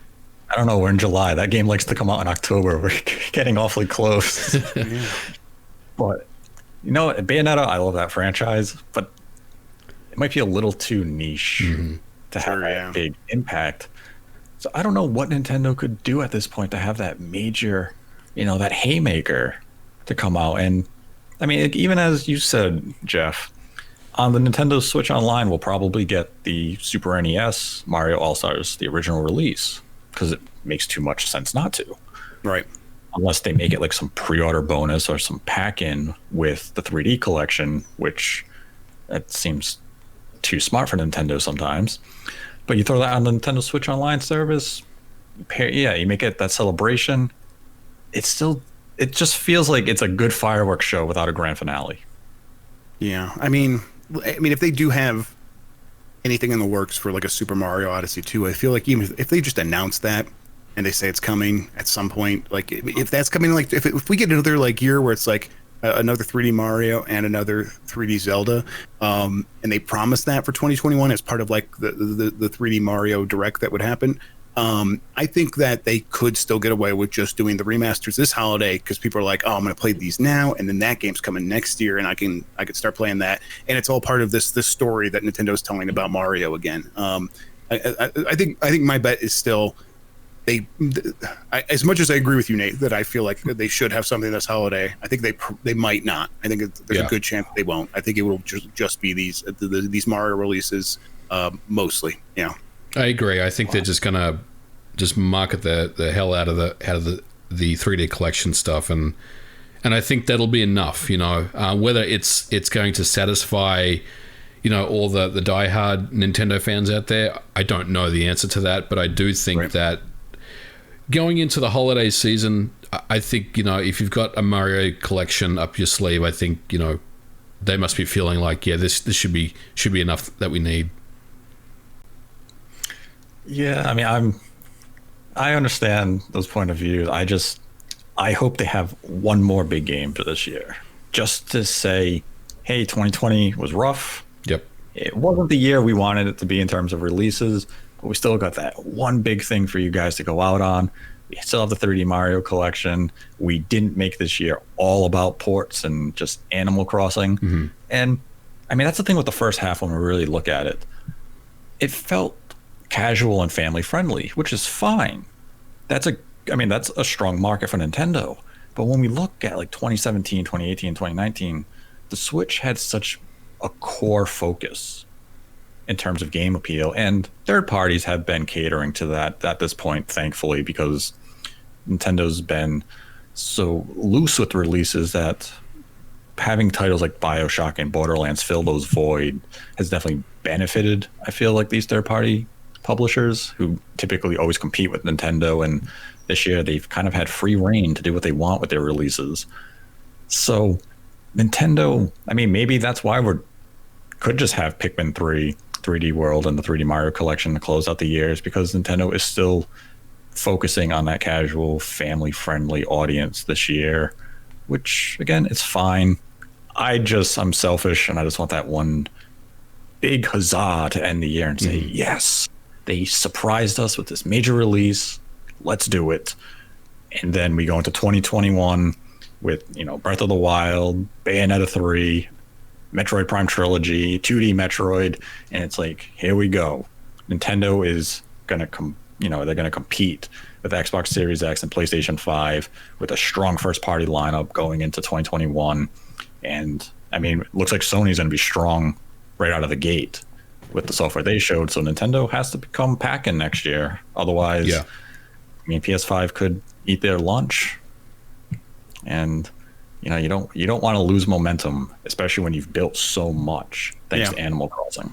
Speaker 1: I don't know. We're in July. That game likes to come out in October. We're getting awfully close. But, Bayonetta, I love that franchise, but it might be a little too niche to have a big impact. So I don't know what Nintendo could do at this point to have that major, that haymaker to come out. And I mean, even as you said, Jeff, on the Nintendo Switch Online, we'll probably get the Super NES Mario All-Stars, the original release, because it makes too much sense not to.
Speaker 3: Right.
Speaker 1: Unless they make it like some pre-order bonus or some pack-in with the 3D collection, which that seems too smart for Nintendo sometimes. But you throw that on the Nintendo Switch Online service, you make it that celebration. It just feels like it's a good fireworks show without a grand finale.
Speaker 3: Yeah, I mean, if they do have anything in the works for like a Super Mario Odyssey 2, I feel like even if they just announce that and they say it's coming at some point, like if that's coming, like if we get another like year where it's like another 3D Mario and another 3D Zelda, and they promise that for 2021 as part of like the 3D Mario Direct that would happen, I think that they could still get away with just doing the remasters this holiday, because people are like, oh, I'm going to play these now, and then that game's coming next year, and I can start playing that, and it's all part of this story that Nintendo's telling about Mario again. I think my bet is still as much as I agree with you, Nate, that I feel like they should have something this holiday, I think they might not. I think there's a good chance they won't. I think it will just be these Mario releases mostly. Yeah,
Speaker 2: I agree. I think they're just gonna market the hell out of the 3D collection stuff, and I think that'll be enough. Whether it's going to satisfy all the diehard Nintendo fans out there, I don't know the answer to that, but I do think that going into the holiday season, I think, if you've got a Mario collection up your sleeve, I think, they must be feeling like, yeah, this should be enough that we need.
Speaker 1: Yeah, I mean, I understand those point of views. I hope they have one more big game for this year, just to say, hey, 2020 was rough.
Speaker 2: Yep.
Speaker 1: It wasn't the year we wanted it to be in terms of releases, but we still got that one big thing for you guys to go out on. We still have the 3D Mario collection. We didn't make this year all about ports and just Animal Crossing. Mm-hmm. And I mean, that's the thing with the first half when we really look at it. It felt casual and family friendly, which is fine. That's a strong market for Nintendo. But when we look at like 2017, 2018, 2019, the Switch had such a core focus in terms of game appeal, and third parties have been catering to that at this point, thankfully, because Nintendo's been so loose with releases that having titles like BioShock and Borderlands fill those void has definitely benefited, I feel like, these third party publishers who typically always compete with Nintendo, and this year they've kind of had free reign to do what they want with their releases. So Nintendo, I mean, maybe that's why could just have Pikmin 3, 3D World, and the 3D Mario collection to close out the years, because Nintendo is still focusing on that casual, family-friendly audience this year, which, again, it's fine. I'm selfish, and I just want that one big huzzah to end the year and say, yes, they surprised us with this major release. Let's do it. And then we go into 2021 with, Breath of the Wild, Bayonetta 3, Metroid Prime Trilogy, 2D Metroid, and it's like, here we go. Nintendo is going to they're going to compete with Xbox Series X and PlayStation 5 with a strong first-party lineup going into 2021. And, I mean, it looks like Sony's going to be strong right out of the gate with the software they showed, so Nintendo has to become packing next year. Otherwise, I mean, PS5 could eat their lunch. And you don't want to lose momentum, especially when you've built so much thanks to Animal Crossing.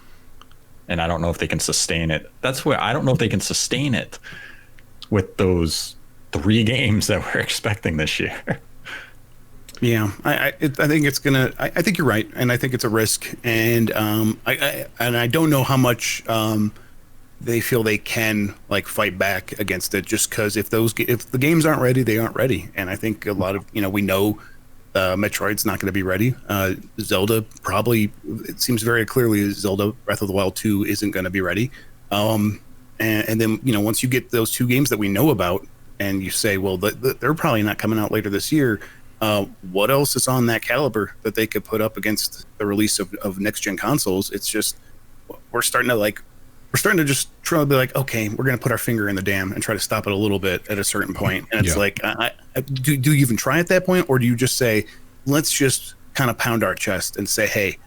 Speaker 1: And I don't know if they can sustain it. That's where I don't know if they can sustain it with those 3 games that we're expecting this year.
Speaker 3: Yeah, I think it's gonna. I think you're right, and I think it's a risk. And I don't know how much they feel they can like fight back against it, just because if the games aren't ready, they aren't ready. And I think a lot of we know. Metroid's not going to be ready. Zelda probably, it seems very clearly Zelda Breath of the Wild 2 isn't going to be ready. And then, once you get those 2 games that we know about and you say, well, they're probably not coming out later this year, what else is on that caliber that they could put up against the release of next-gen consoles? It's just, we're starting to just try to be like, okay, we're going to put our finger in the dam and try to stop it a little bit at a certain point. And it's like, do you even try at that point? Or do you just say, let's just kind of pound our chest and say, hey,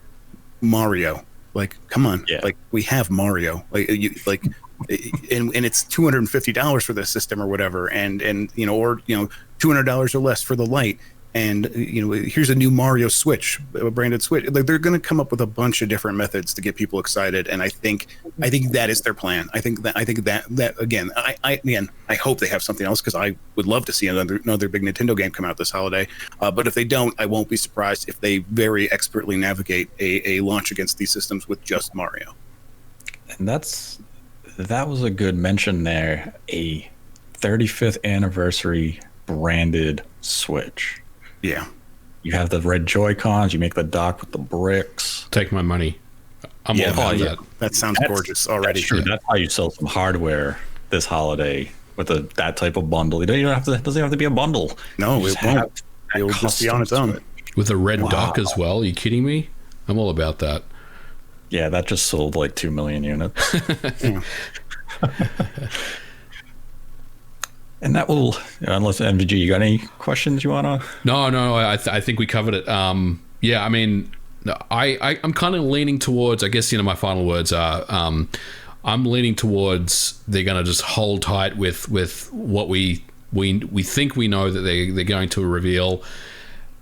Speaker 3: Mario, like, come on, like, we have Mario, like, and it's $250 for the system or whatever, and or $200 or less for the Lite, and here's a new Mario Switch, a branded Switch. Like, they're going to come up with a bunch of different methods to get people excited, and I think that is their plan. I think that again, I hope they have something else, because I would love to see another big Nintendo game come out this holiday. But if they don't, I won't be surprised if they very expertly navigate a launch against these systems with just Mario.
Speaker 1: And that was a good mention there. A 35th anniversary branded Switch.
Speaker 3: Yeah.
Speaker 1: You have the red Joy-Cons, you make the dock with the bricks.
Speaker 2: Take my money. I'm all about that.
Speaker 3: That sounds gorgeous already.
Speaker 1: That's true. That's how you sell some hardware this holiday with that type of bundle. It doesn't have to be a bundle.
Speaker 3: No, it won't. It will just be on its own.
Speaker 2: With a red dock as well. Are you kidding me? I'm all about that.
Speaker 1: Yeah, that just sold like 2 million units. And that will, unless MVG, you got any questions you want to?
Speaker 2: No, I think we covered it. Yeah, I mean, I'm kind of leaning towards, I guess, my final words are, I'm leaning towards they're going to just hold tight with what we think we know that they're going to reveal.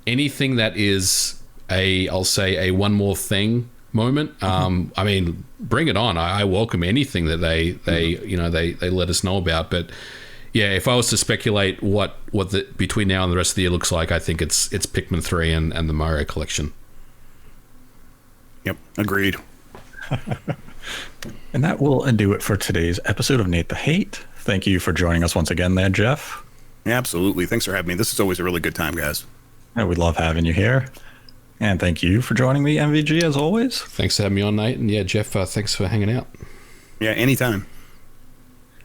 Speaker 2: Anything that is I'll say a one more thing moment. I mean, bring it on. I welcome anything that they let us know about. But yeah, if I was to speculate what between now and the rest of the year looks like, I think it's Pikmin 3 and the Mario collection.
Speaker 3: Yep, agreed.
Speaker 1: And that will do it for today's episode of Nate the Hate. Thank you for joining us once again there, Jeff.
Speaker 3: Yeah, absolutely. Thanks for having me. This is always a really good time, guys.
Speaker 1: And we love having you here. And thank you for joining me, MVG, as always.
Speaker 2: Thanks for having me on, Nate. And yeah, Jeff, thanks for hanging out.
Speaker 3: Yeah, anytime.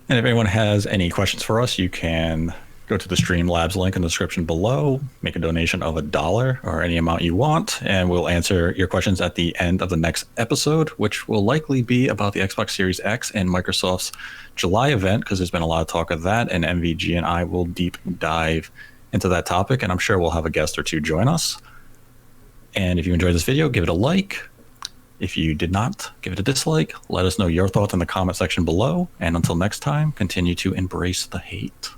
Speaker 1: And if anyone has any questions for us, you can go to the Streamlabs link in the description below, make a donation of $1 or any amount you want, and we'll answer your questions at the end of the next episode, which will likely be about the Xbox Series X and Microsoft's July event, because there's been a lot of talk of that, and MVG and I will deep dive into that topic, and I'm sure we'll have a guest or two join us. And if you enjoyed this video, give it a like. If you did not, give it a dislike. Let us know your thoughts in the comment section below. And until next time, continue to embrace the hate.